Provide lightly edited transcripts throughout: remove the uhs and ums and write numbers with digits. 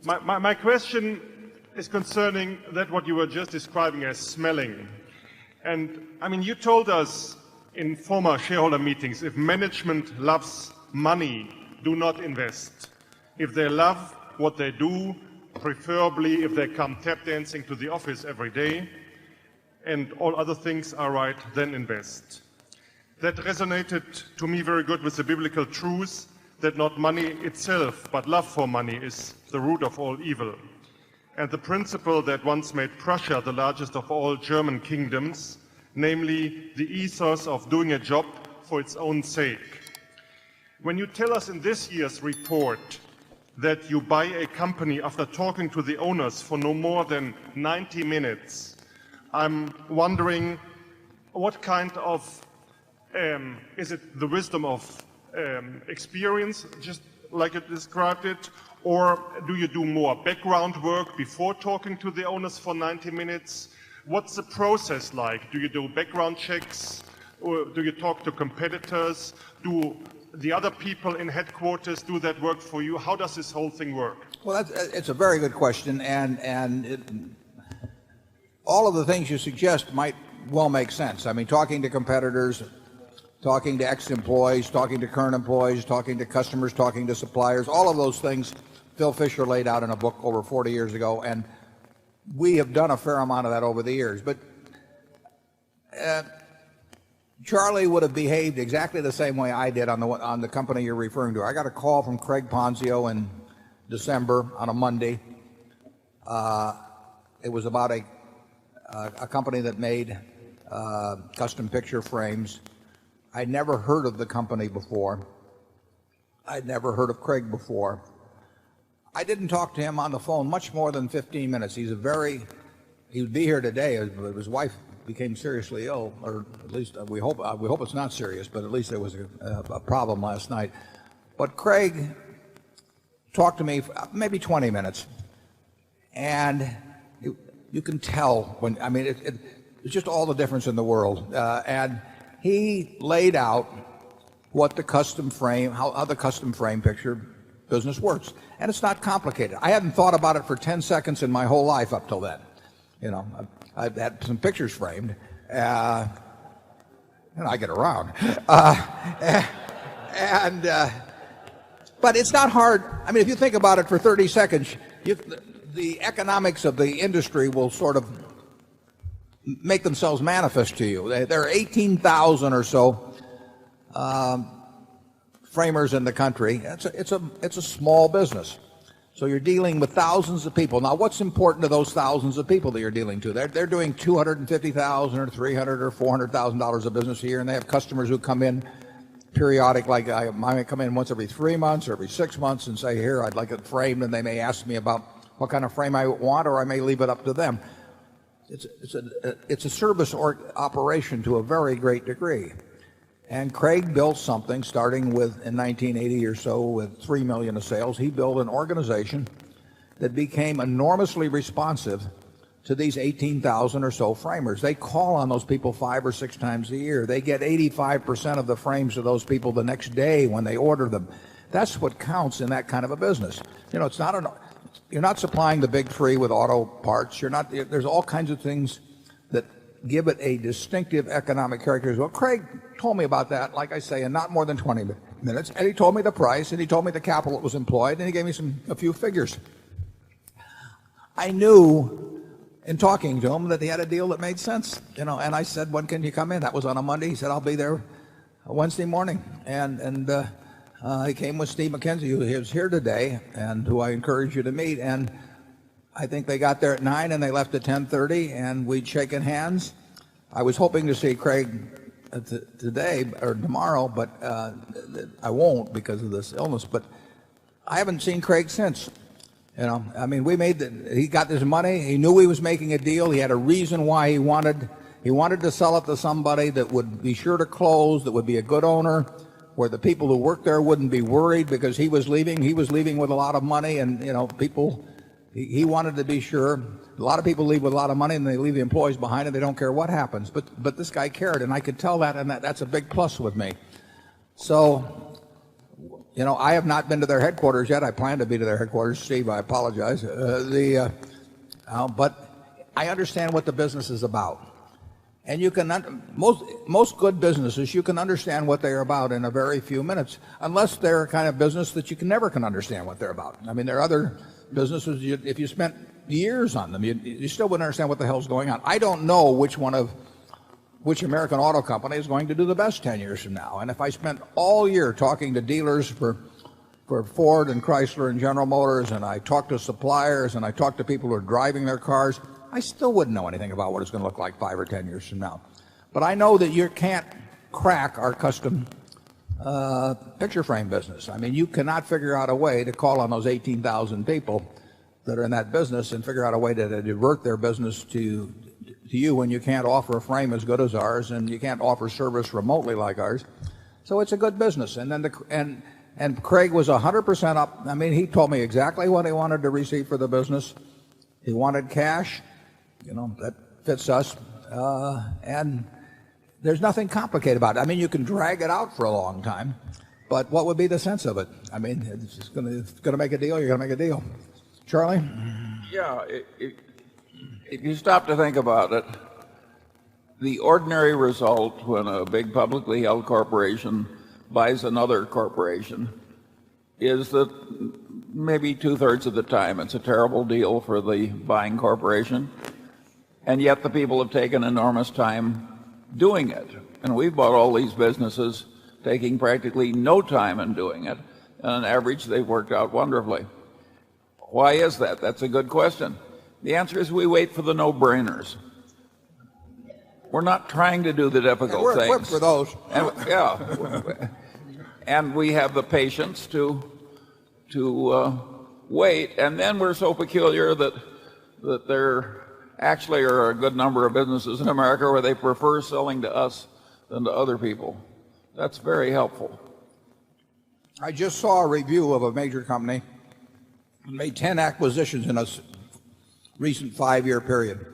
My question is concerning that what you were just describing as smelling. And I mean, you told us in former shareholder meetings, if management loves money, do not invest. If they love what they do, preferably if they come tap dancing to the office every day, and all other things are right, then invest. That resonated to me very good with the biblical truth that not money itself, but love for money is the root of all evil. And the principle that once made Prussia the largest of all German kingdoms, namely the ethos of doing a job for its own sake. When you tell us in this year's report that you buy a company after talking to the owners for no more than 90 minutes, I'm wondering what kind of, is it the wisdom of experience, just like you described it, or do you do more background work before talking to the owners for 90 minutes? What's the process like? Do you do background checks, or do you talk to competitors? Do the other people in headquarters do that work for you? How does this whole thing work? Well, it's a very good question, and all of the things you suggest might well make sense. I mean, talking to competitors, talking to ex-employees, talking to current employees, talking to customers, talking to suppliers, all of those things Phil Fisher laid out in a book over 40 years ago, and we have done a fair amount of that over the years. But Charlie would have behaved exactly the same way I did on the company you're referring to. I got a call from Craig Ponzio in December on a Monday. It was about a company that made custom picture frames. I'd never heard of the company before. I'd never heard of Craig before. I didn't talk to him on the phone much more than 15 minutes. He would be here today. His wife became seriously ill, or at least we hope it's not serious, but at least there was a problem last night. But Craig talked to me for maybe 20 minutes, and you can tell when, I mean, it's just all the difference in the world. And he laid out what the custom frame, how the custom frame picture business works. And it's not complicated. I hadn't thought about it for 10 seconds in my whole life up till then. You know, I've had some pictures framed, and I get around. But it's not hard. I mean, if you think about it for 30 seconds, the economics of the industry will sort of make themselves manifest to you. There are 18,000 or so framers in the country. It's a small business. So you're dealing with thousands of people. Now, what's important to those thousands of people that you're dealing to? They're doing $250,000 or $300,000 or $400,000 of business a year, and they have customers who come in periodic, like I might come in once every 3 months or every 6 months and say, here, I'd like it framed, and they may ask me about what kind of frame I want, or I may leave it up to them. It's a service operation to a very great degree. And Craig built something starting with, in 1980 or so, with 3 million of sales. He built an organization that became enormously responsive to these 18,000 or so framers. They call on those people 5 or 6 times a year. They get 85% of the frames of those people the next day when they order them. That's what counts in that kind of a business. You know, you're not supplying the big three with auto parts. There's all kinds of things that give it a distinctive economic character. Well, Craig told me about that, like I say, in not more than 20 minutes, and he told me the price, and he told me the capital that was employed, and he gave me a few figures. I knew in talking to him that he had a deal that made sense, you know, and I said, when can you come in? That was on a Monday. He said, I'll be there Wednesday morning. And he came with Steve McKenzie, who is here today, and who I encourage you to meet. And I think they got there at 9 and they left at 10:30, and we'd shaken hands. I was hoping to see Craig today or tomorrow, but I won't because of this illness. But I haven't seen Craig since. You know, I mean, he got his money. He knew he was making a deal. He had a reason why he wanted to sell it to somebody that would be sure to close, that would be a good owner, where the people who worked there wouldn't be worried because he was leaving. He was leaving with a lot of money, and you know, he wanted to be sure. A lot of people leave with a lot of money and they leave the employees behind and they don't care what happens. But this guy cared, and I could tell that, and that's a big plus with me. So, You know, I have not been to their headquarters yet. I plan to be to their headquarters. Steve, I apologize. But I understand what the business is about. And you can most good businesses, you can understand what they're about in a very few minutes, unless they're a kind of business that you never can understand what they're about. I mean, there are other businesses, if you spent years on them, you still wouldn't understand what the hell's going on. I don't know which American auto company is going to do the best 10 years from now. And if I spent all year talking to dealers for Ford and Chrysler and General Motors, and I talked to suppliers, and I talked to people who are driving their cars, I still wouldn't know anything about what it's going to look like 5 or 10 years from now. But I know that you can't crack our custom picture frame business. I mean, you cannot figure out a way to call on those 18,000 people that are in that business and figure out a way to divert their business to you when you can't offer a frame as good as ours and you can't offer service remotely like ours. So it's a good business. And then and Craig was 100% up. I mean, he told me exactly what he wanted to receive for the business. He wanted cash. You know, that fits us. And there's nothing complicated about it. I mean, you can drag it out for a long time, but what would be the sense of it? I mean, it's going to make a deal, you're going to make a deal. Charlie? Yeah, if you stop to think about it, the ordinary result when a big publicly held corporation buys another corporation is that maybe 2/3 of the time it's a terrible deal for the buying corporation, and yet the people have taken enormous time doing it. And we've bought all these businesses taking practically no time in doing it, and on average they've worked out wonderfully. Why is that? That's a good question. The answer is we wait for the no-brainers. We're not trying to do the difficult things. We're equipped for those. And, yeah. And we have the patience to wait. And then we're so peculiar that there actually are a good number of businesses in America where they prefer selling to us than to other people. That's very helpful. I just saw a review of a major company that made 10 acquisitions in a recent 5-year period.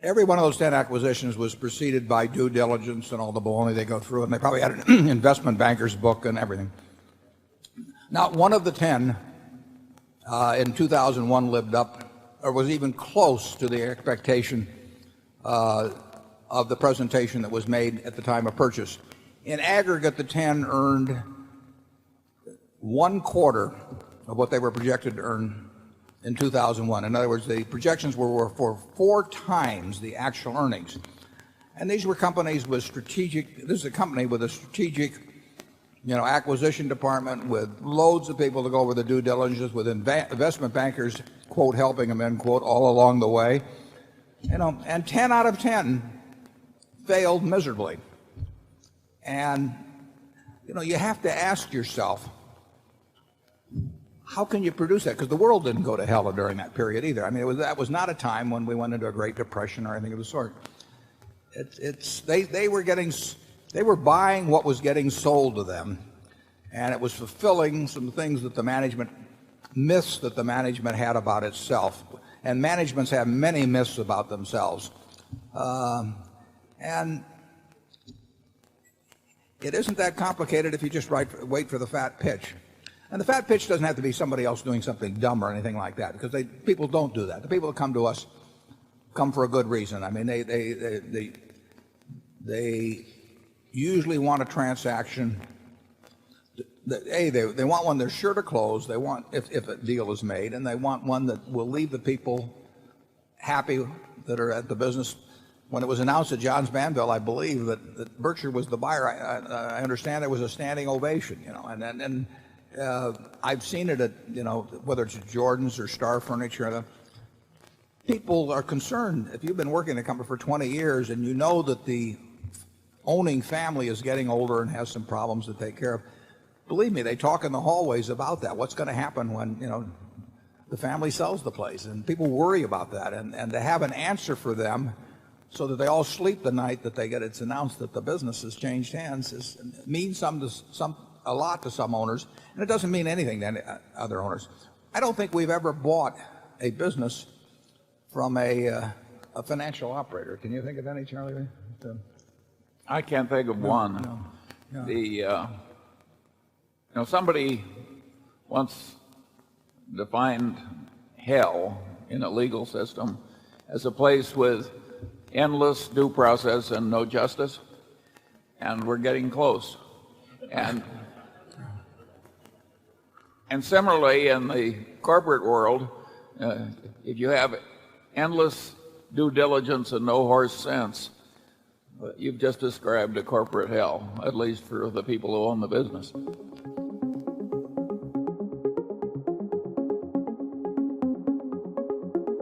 Every one of those 10 acquisitions was preceded by due diligence and all the baloney they go through, and they probably had an investment banker's book and everything. Not one of the 10 in 2001 lived up or was even close to the expectation of the presentation that was made at the time of purchase. In aggregate, the 10 earned 1/4 of what they were projected to earn in 2001. In other words, the projections were for 4 times the actual earnings. And these were companies with strategic, this is a company with a strategic, acquisition department with loads of people to go over the due diligence, with investment bankers, quote, helping them, end quote, all along the way. And 10 out of 10 failed miserably. And, you have to ask yourself, how can you produce that? Because the world didn't go to hell during that period either. I mean, that was not a time when we went into a Great Depression or anything of the sort. They were buying what was getting sold to them, and it was fulfilling some things that the management myths that the management had about itself. And managements have many myths about themselves. And it isn't that complicated if you just wait for the fat pitch. And the fat pitch doesn't have to be somebody else doing something dumb or anything like that, because people don't do that. The people that come to us come for a good reason. I mean, they usually want a transaction. They want one they're sure to close. They want, if a deal is made, and they want one that will leave the people happy that are at the business. When it was announced at Johns Manville, I believe that Berkshire was the buyer. I understand there was a standing ovation, and I've seen it at, whether it's Jordan's or Star Furniture. People are concerned. If you've been working in a company for 20 years and you know that the owning family is getting older and has some problems to take care of, believe me, they talk in the hallways about that. What's going to happen when, the family sells the place? And people worry about that. And to have an answer for them so that they all sleep the night that it's announced that the business has changed hands means a lot to some owners, and it doesn't mean anything to other owners. I don't think we've ever bought a business from a financial operator. Can you think of any, Charlie? I can't think of one. No. The Somebody once defined hell in a legal system as a place with endless due process and no justice, and we're getting close. And similarly, in the corporate world, if you have endless due diligence and no horse sense, you've just described a corporate hell, at least for the people who own the business.